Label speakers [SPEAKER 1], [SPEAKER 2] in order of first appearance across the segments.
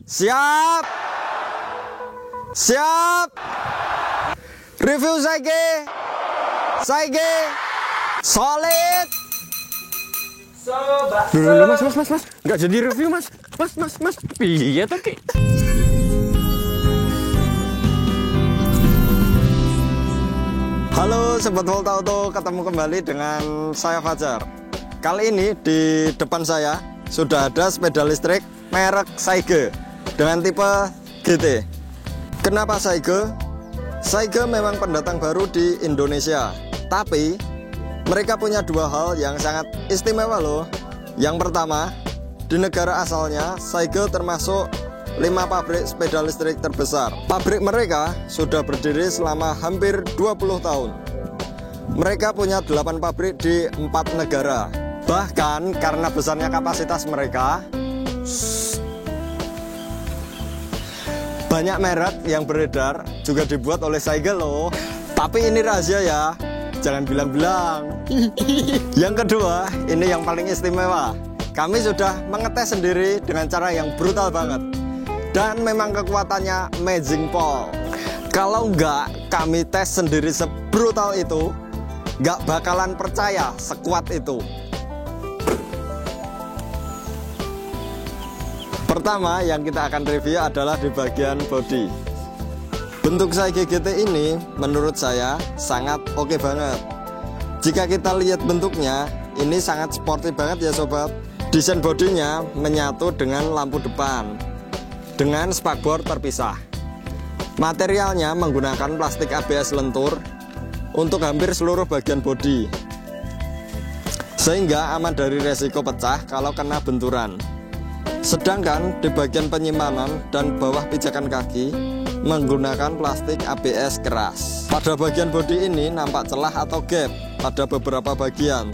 [SPEAKER 1] Siap. Siap. Review Saige. Saige. Solid.
[SPEAKER 2] Sobat.
[SPEAKER 1] Dulu mas. Nggak jadi review mas. Mas. Iya tapi. Halo Sobat Volt Auto, ketemu kembali dengan saya Fajar. Kali ini di depan saya sudah ada sepeda listrik merek Saige dengan tipe GT. Kenapa Saige? Saige memang pendatang baru di Indonesia, tapi mereka punya dua hal yang sangat istimewa loh. Yang pertama, di negara asalnya Saige termasuk 5 pabrik sepeda listrik terbesar. Pabrik mereka sudah berdiri selama hampir 20 tahun. Mereka punya 8 pabrik di 4 negara. Bahkan karena besarnya kapasitas mereka, banyak merek yang beredar juga dibuat oleh Saige loh. Tapi ini rahasia ya, jangan bilang-bilang. Yang kedua, ini yang paling istimewa. Kami sudah mengetes sendiri dengan cara yang brutal banget. Dan memang kekuatannya amazing Paul. Kalau nggak kami tes sendiri sebrutal itu, nggak bakalan percaya sekuat itu. Pertama yang kita akan review adalah di bagian bodi. Bentuk Saige GT ini menurut saya sangat oke banget. Jika kita lihat bentuknya, ini sangat sporty banget ya sobat. Desain bodinya menyatu dengan lampu depan dengan spakbor terpisah. Materialnya menggunakan plastik ABS lentur untuk hampir seluruh bagian bodi, sehingga aman dari resiko pecah kalau kena benturan. Sedangkan di bagian penyimpanan dan bawah pijakan kaki menggunakan plastik ABS keras. Pada bagian bodi ini nampak celah atau gap pada beberapa bagian,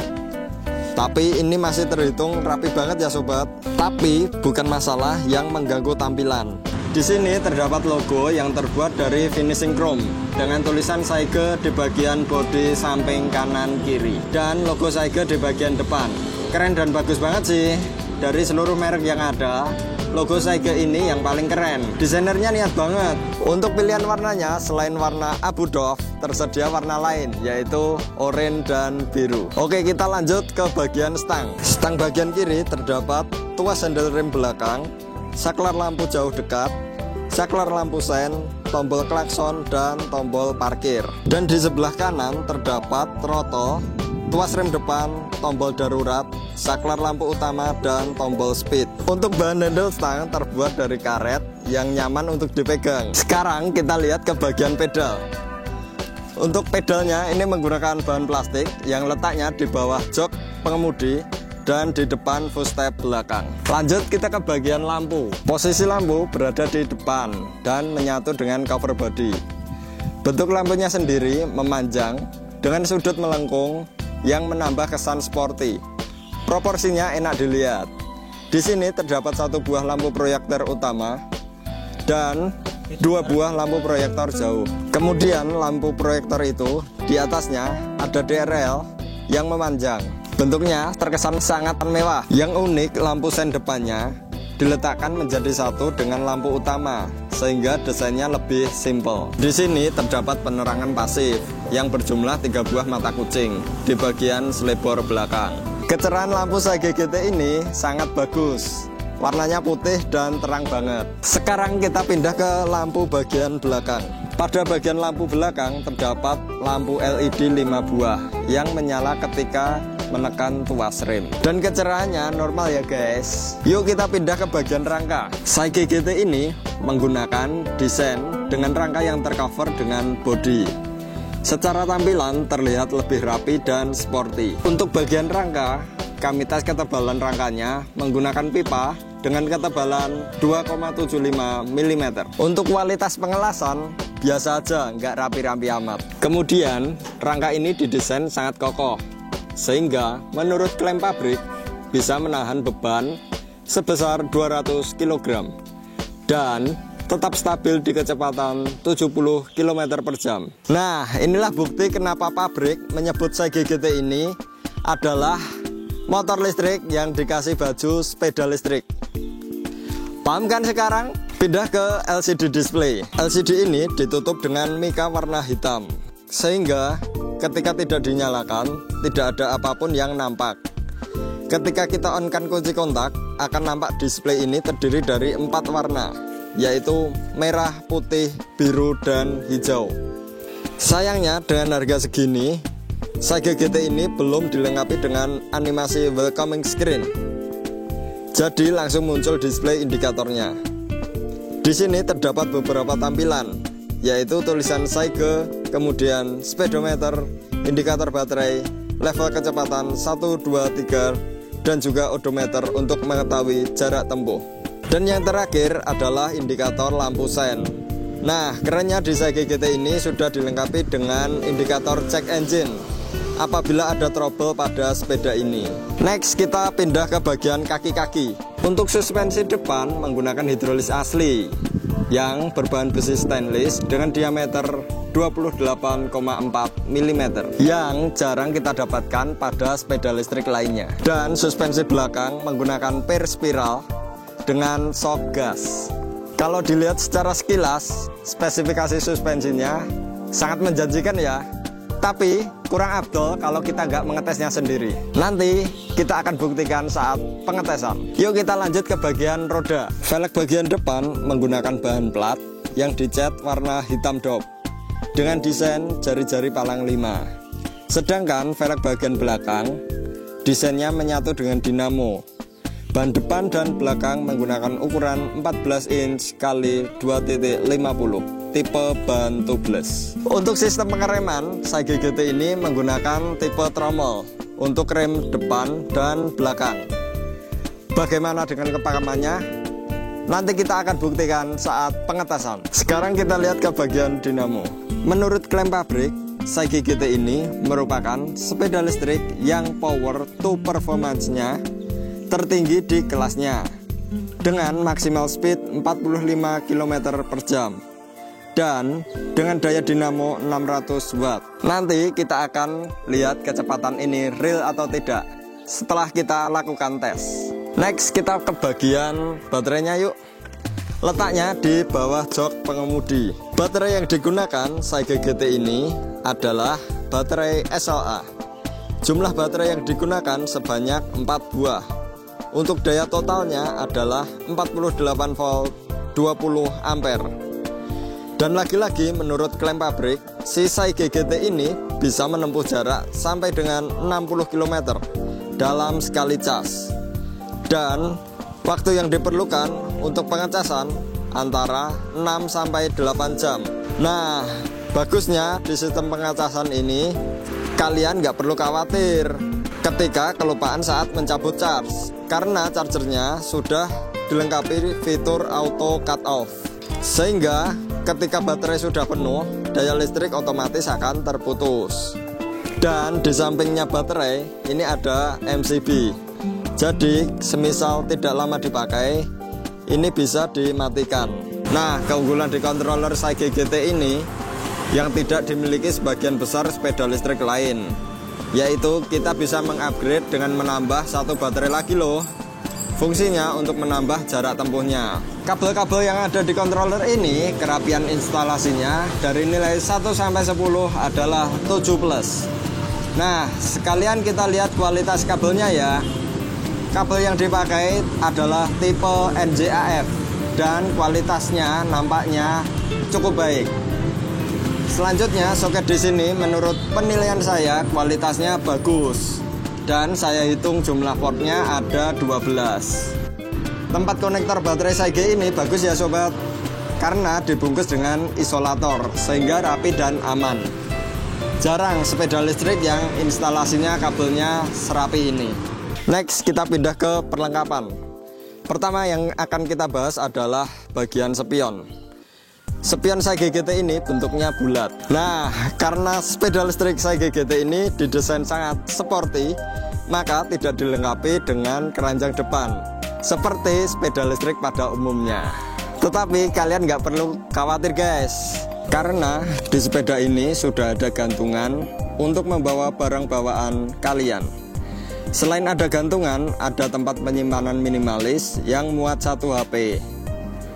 [SPEAKER 1] tapi ini masih terhitung rapi banget ya sobat. Tapi bukan masalah yang mengganggu tampilan. Di sini terdapat logo yang terbuat dari finishing chrome dengan tulisan Saige di bagian bodi samping kanan kiri dan logo Saige di bagian depan. Keren dan bagus banget sih. Dari seluruh merek yang ada, logo Saige ini yang paling keren. Desainernya niat banget. Untuk pilihan warnanya, selain warna abu doff, tersedia warna lain, yaitu oranye dan biru. Oke, kita lanjut ke bagian stang. Stang bagian kiri terdapat tuas handle rem belakang, saklar lampu jauh dekat, saklar lampu sen, tombol klakson, dan tombol parkir. Dan di sebelah kanan terdapat throttle, tuas rem depan, tombol darurat, saklar lampu utama, dan tombol speed. Untuk bahan handle stang terbuat dari karet yang nyaman untuk dipegang. Sekarang kita lihat ke bagian pedal. Untuk pedalnya ini menggunakan bahan plastik yang letaknya di bawah jok pengemudi dan di depan footstep belakang. Lanjut kita ke bagian lampu. Posisi lampu berada di depan dan menyatu dengan cover body. Bentuk lampunya sendiri memanjang dengan sudut melengkung yang menambah kesan sporty. Proporsinya enak dilihat. Di sini terdapat 1 buah lampu proyektor utama dan 2 buah lampu proyektor jauh. Kemudian lampu proyektor itu di atasnya ada DRL yang memanjang. Bentuknya terkesan sangat mewah. Yang unik, lampu sen depannya diletakkan menjadi satu dengan lampu utama, sehingga desainnya lebih simple. Di sini terdapat penerangan pasif yang berjumlah 3 buah mata kucing di bagian selebor belakang. Kecerahan lampu Saige GT ini sangat bagus. Warnanya putih dan terang banget. Sekarang kita pindah ke lampu bagian belakang. Pada bagian lampu belakang terdapat lampu LED 5 buah yang menyala ketika menekan tuas rem. Dan kecerahannya normal ya guys. Yuk kita pindah ke bagian rangka. Saige GT ini menggunakan desain dengan rangka yang tercover dengan bodi. Secara tampilan terlihat lebih rapi dan sporty. Untuk bagian rangka, kami tes ketebalan rangkanya menggunakan pipa dengan ketebalan 2,75 mm. Untuk kualitas pengelasan biasa aja, nggak rapi-rapi amat. Kemudian rangka ini didesain sangat kokoh, sehingga menurut klaim pabrik bisa menahan beban sebesar 200 kg dan tetap stabil di kecepatan 70 km per jam. Nah, inilah bukti kenapa pabrik menyebut Saige GT ini adalah motor listrik yang dikasih baju sepeda listrik. Paham kan sekarang? Pindah ke LCD display. LCD ini ditutup dengan mika warna hitam, sehingga ketika tidak dinyalakan, tidak ada apapun yang nampak. Ketika kita on-kan kunci kontak, akan nampak display ini terdiri dari 4 warna, yaitu merah, putih, biru, dan hijau. Sayangnya dengan harga segini, Saige GT ini belum dilengkapi dengan animasi welcoming screen. Jadi langsung muncul display indikatornya. Di sini terdapat beberapa tampilan, yaitu tulisan Saige, kemudian speedometer, indikator baterai, level kecepatan 1, 2, 3, dan juga odometer untuk mengetahui jarak tempuh. Dan yang terakhir adalah indikator lampu sen. Nah, kerennya di Saige GT ini sudah dilengkapi dengan indikator check engine apabila ada trouble pada sepeda ini. Next, kita pindah ke bagian kaki-kaki. Untuk suspensi depan menggunakan hidrolis asli yang berbahan besi stainless dengan diameter 28,4 mm yang jarang kita dapatkan pada sepeda listrik lainnya. Dan suspensi belakang menggunakan per spiral dengan shock gas. Kalau dilihat secara sekilas, spesifikasi suspensinya sangat menjanjikan ya. Tapi kurang afdol kalau kita nggak mengetesnya sendiri. Nanti kita akan buktikan saat pengetesan. Yuk kita lanjut ke bagian roda. Velg bagian depan menggunakan bahan plat yang dicat warna hitam dop dengan desain jari-jari palang 5. Sedangkan velg bagian belakang desainnya menyatu dengan dinamo. Ban depan dan belakang menggunakan ukuran 14 inch x 2.50 tipe ban tubeless. Untuk sistem pengereman, Saige GT ini menggunakan tipe tromol untuk rem depan dan belakang. Bagaimana dengan kepakamannya? Nanti kita akan buktikan saat pengetesan. Sekarang kita lihat ke bagian dinamo. Menurut klaim pabrik, Saige GT ini merupakan sepeda listrik yang power to performance-nya tertinggi di kelasnya dengan maksimal speed 45 km per jam dan dengan daya dinamo 600 watt. Nanti kita akan lihat kecepatan ini real atau tidak setelah kita lakukan tes. Next, kita ke bagian baterainya yuk. Letaknya di bawah jok pengemudi. Baterai yang digunakan Saige GT ini adalah baterai SLA. Jumlah baterai yang digunakan sebanyak 4 buah. Untuk daya totalnya adalah 48 volt 20 ampere. Dan lagi-lagi menurut klaim pabrik, si Saige GT ini bisa menempuh jarak sampai dengan 60 km dalam sekali cas. Dan waktu yang diperlukan untuk pengecasan antara 6-8 jam. Nah, bagusnya di sistem pengecasan ini kalian nggak perlu khawatir ketika kelupaan saat mencabut charge, karena chargernya sudah dilengkapi fitur auto cut off, sehingga ketika baterai sudah penuh, daya listrik otomatis akan terputus. Dan di sampingnya baterai ini ada MCB, jadi semisal tidak lama dipakai, ini bisa dimatikan. Nah, keunggulan di controller Saige GT ini yang tidak dimiliki sebagian besar sepeda listrik lain, yaitu kita bisa mengupgrade dengan menambah satu baterai lagi loh. Fungsinya untuk menambah jarak tempuhnya. Kabel-kabel yang ada di controller ini, kerapian instalasinya dari nilai 1 sampai 10 adalah 7+. Nah, sekalian kita lihat kualitas kabelnya ya. Kabel yang dipakai adalah tipe NJAF dan kualitasnya nampaknya cukup baik. Selanjutnya, soket di sini menurut penilaian saya kualitasnya bagus. Dan saya hitung jumlah portnya ada 12. Tempat konektor baterai Saige ini bagus ya sobat, karena dibungkus dengan isolator sehingga rapi dan aman. Jarang sepeda listrik yang instalasinya kabelnya serapi ini. Next, kita pindah ke perlengkapan. Pertama yang akan kita bahas adalah bagian spion. Spion Saige GT ini bentuknya bulat. Nah, karena sepeda listrik Saige GT ini didesain sangat sporty, maka tidak dilengkapi dengan keranjang depan seperti sepeda listrik pada umumnya. Tetapi kalian nggak perlu khawatir guys, karena di sepeda ini sudah ada gantungan untuk membawa barang bawaan kalian. Selain ada gantungan, ada tempat penyimpanan minimalis yang muat 1 HP.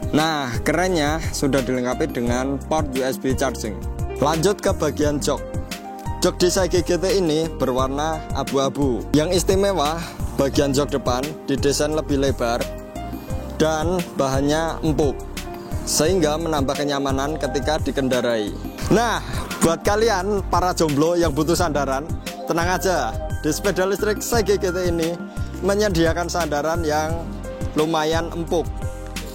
[SPEAKER 1] Nah, kerennya sudah dilengkapi dengan port USB charging. Lanjut ke bagian jok. Jok di Saige GT ini berwarna abu-abu. Yang istimewa, bagian jok depan didesain lebih lebar dan bahannya empuk, sehingga menambah kenyamanan ketika dikendarai. Nah, buat kalian para jomblo yang butuh sandaran, tenang aja, di sepeda listrik Saige GT ini menyediakan sandaran yang lumayan empuk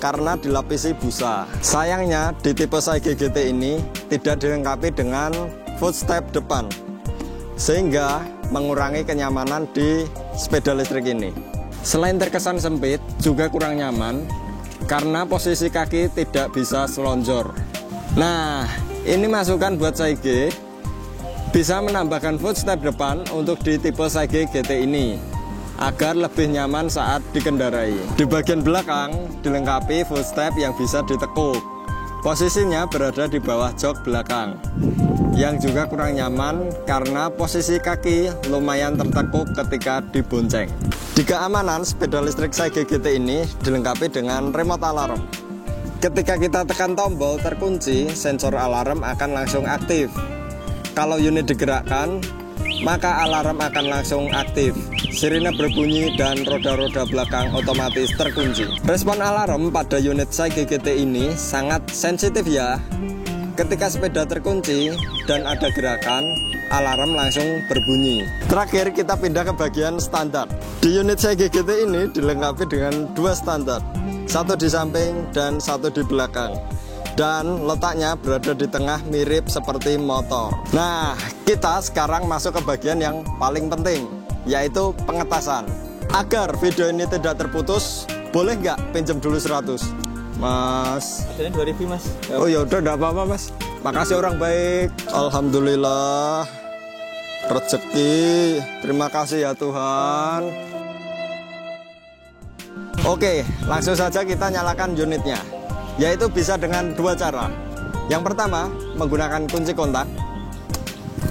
[SPEAKER 1] karena dilapisi busa. Sayangnya di tipe Saige GT ini tidak dilengkapi dengan footstep depan, sehingga mengurangi kenyamanan di sepeda listrik ini. Selain terkesan sempit, juga kurang nyaman karena posisi kaki tidak bisa selonjor. Nah, ini masukan buat Saige, bisa menambahkan footstep depan untuk di tipe Saige GT ini agar lebih nyaman saat dikendarai. Di bagian belakang dilengkapi footstep yang bisa ditekuk. Posisinya berada di bawah jok belakang, yang juga kurang nyaman karena posisi kaki lumayan tertekuk ketika dibonceng. Di keamanan, sepeda listrik Saige GT ini dilengkapi dengan remote alarm. Ketika kita tekan tombol terkunci, sensor alarm akan langsung aktif. Kalau unit digerakkan, maka alarm akan langsung aktif. Sirine berbunyi dan roda-roda belakang otomatis terkunci. Respon alarm pada unit Saige GT ini sangat sensitif ya. Ketika sepeda terkunci dan ada gerakan, alarm langsung berbunyi. Terakhir kita pindah ke bagian standar. Di unit Saige GT ini dilengkapi dengan dua standar, satu di samping dan satu di belakang, dan letaknya berada di tengah mirip seperti motor. Nah, kita sekarang masuk ke bagian yang paling penting, yaitu pengetasan. Agar video ini tidak terputus, boleh nggak pinjam dulu 100? Mas,
[SPEAKER 2] adanya 2000 mas.
[SPEAKER 1] Oh ya udah, enggak apa-apa mas. Makasih orang baik. Alhamdulillah rezeki. Terima kasih ya Tuhan. Oke, langsung saja kita nyalakan unitnya, yaitu bisa dengan dua cara. Yang pertama, menggunakan kunci kontak,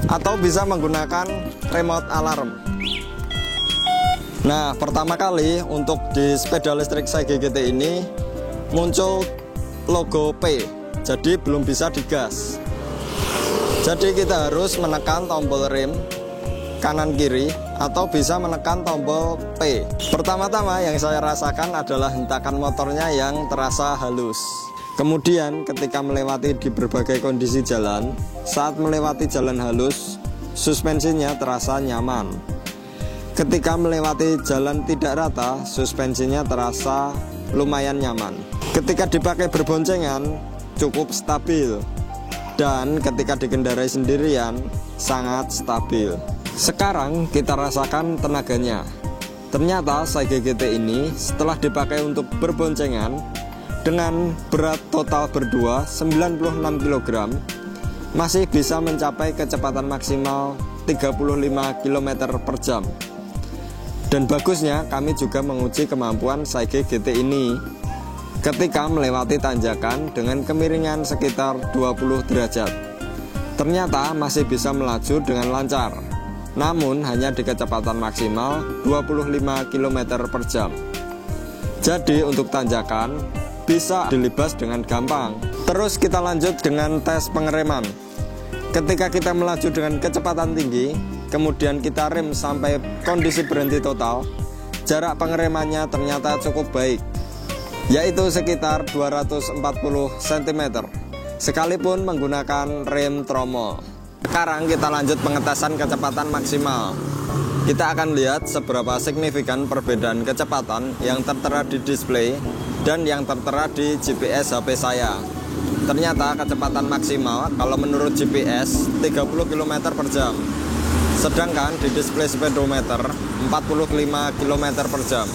[SPEAKER 1] atau bisa menggunakan remote alarm. Nah, pertama kali untuk di sepeda listrik Saige GT ini muncul logo P, jadi belum bisa digas. Jadi kita harus menekan tombol rem kanan kiri atau bisa menekan tombol P. Pertama-tama yang saya rasakan adalah hentakan motornya yang terasa halus. Kemudian ketika melewati di berbagai kondisi jalan, saat melewati jalan halus, suspensinya terasa nyaman. Ketika melewati jalan tidak rata, suspensinya terasa lumayan nyaman. Ketika dipakai berboncengan, cukup stabil. Dan ketika dikendarai sendirian, sangat stabil. Sekarang kita rasakan tenaganya. Ternyata Saige GT ini setelah dipakai untuk berboncengan, dengan berat total berdua 96 kg, masih bisa mencapai kecepatan maksimal 35 km per jam. Dan bagusnya kami juga menguji kemampuan Saige GT ini ketika melewati tanjakan dengan kemiringan sekitar 20 derajat. Ternyata masih bisa melaju dengan lancar, namun hanya di kecepatan maksimal 25 km per jam. Jadi untuk tanjakan bisa dilibas dengan gampang. Terus kita lanjut dengan tes pengereman. Ketika kita melaju dengan kecepatan tinggi, kemudian kita rem sampai kondisi berhenti total, jarak pengeremannya ternyata cukup baik, yaitu sekitar 240 cm, sekalipun menggunakan rem tromol. Sekarang kita lanjut pengetasan kecepatan maksimal. Kita akan lihat seberapa signifikan perbedaan kecepatan yang tertera di display dan yang tertera di GPS HP saya. Ternyata kecepatan maksimal kalau menurut GPS 30 km per jam, sedangkan di display speedometer 45 km per jam.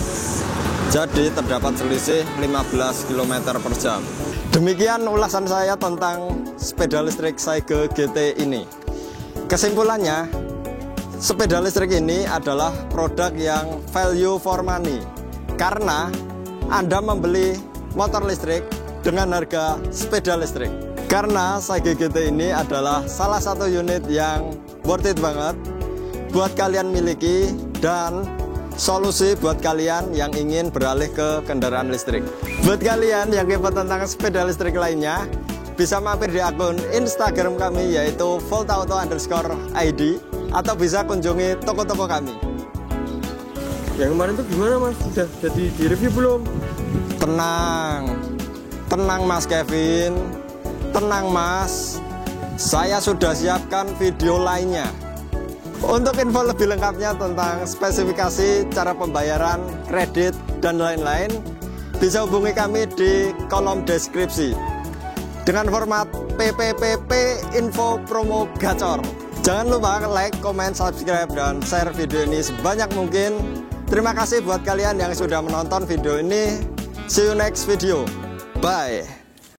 [SPEAKER 1] Jadi terdapat selisih 15 km per jam. Demikian ulasan saya tentang sepeda listrik Saige GT ini. Kesimpulannya, sepeda listrik ini adalah produk yang value for money, karena Anda membeli motor listrik dengan harga sepeda listrik. Karena Saige GT ini adalah salah satu unit yang worth it banget buat kalian miliki, dan solusi buat kalian yang ingin beralih ke kendaraan listrik. Buat kalian yang kepo tentang sepeda listrik lainnya, bisa mampir di akun Instagram kami yaitu voltauto_id atau bisa kunjungi toko-toko kami.
[SPEAKER 2] Yang kemarin tuh gimana Mas? Sudah jadi di review belum?
[SPEAKER 1] Tenang Mas Kevin, tenang Mas. Saya sudah siapkan video lainnya. Untuk info lebih lengkapnya tentang spesifikasi, cara pembayaran, kredit, dan lain-lain, bisa hubungi kami di kolom deskripsi dengan format PPPP info promo gacor. Jangan lupa like, comment, subscribe, dan share video ini sebanyak mungkin. Terima kasih buat kalian yang sudah menonton video ini. See you next video. Bye.